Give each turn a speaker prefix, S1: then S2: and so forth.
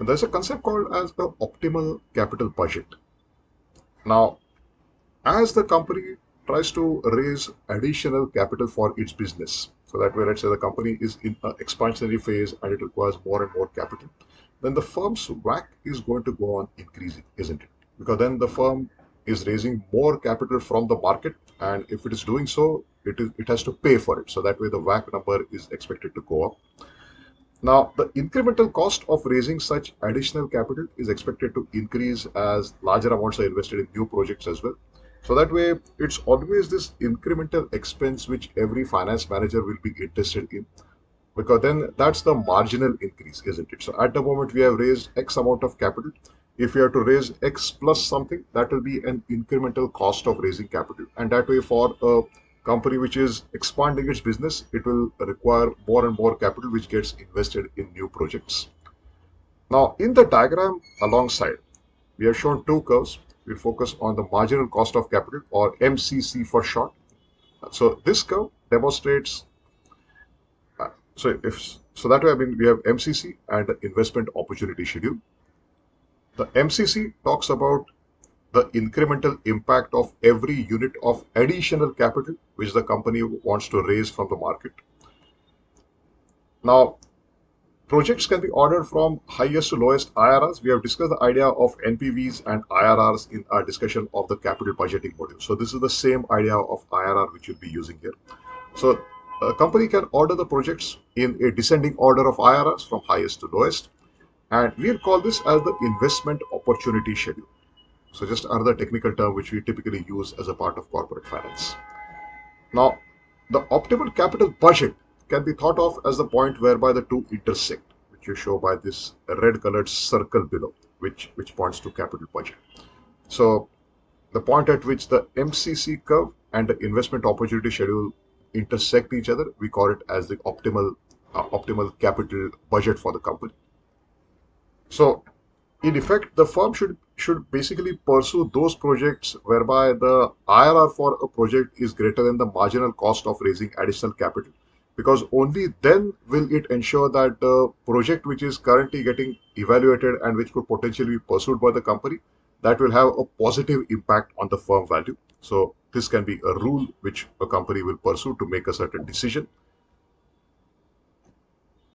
S1: And there's a concept called as the optimal capital budget. Now, as the company tries to raise additional capital for its business, so that way, let's say the company is in an expansionary phase and it requires more and more capital, then the firm's WACC is going to go on increasing, isn't it? Because then the firm is raising more capital from the market, and if it is doing so, it has to pay for it. So that way, the WACC number is expected to go up. Now, the incremental cost of raising such additional capital is expected to increase as larger amounts are invested in new projects as well. So that way, it's always this incremental expense which every finance manager will be interested in, because then that's the marginal increase, isn't it? So at the moment, we have raised X amount of capital. If we have to raise X plus something, that will be an incremental cost of raising capital. And that way, for a company which is expanding its business, it will require more and more capital which gets invested in new projects. Now, in the diagram alongside, we have shown two curves. We focus on the marginal cost of capital, or MCC for short. So this curve demonstrates so that way, I mean, we have MCC and the investment opportunity schedule. The MCC talks about the incremental impact of every unit of additional capital which the company wants to raise from the market. Now, projects can be ordered from highest to lowest IRRs. We have discussed the idea of NPVs and IRRs in our discussion of the capital budgeting module. So this is the same idea of IRR which we'll be using here. So a company can order the projects in a descending order of IRRs from highest to lowest, and we'll call this as the investment opportunity schedule. So just another technical term which we typically use as a part of corporate finance. Now, the optimal capital budget can be thought of as the point whereby the two intersect, which you show by this red colored circle below, which points to capital budget. So the point at which the MCC curve and the investment opportunity schedule intersect each other, we call it as the optimal capital budget for the company. So, in effect, the firm should basically pursue those projects whereby the IRR for a project is greater than the marginal cost of raising additional capital, because only then will it ensure that the project which is currently getting evaluated and which could potentially be pursued by the company, that will have a positive impact on the firm value. So this can be a rule which a company will pursue to make a certain decision.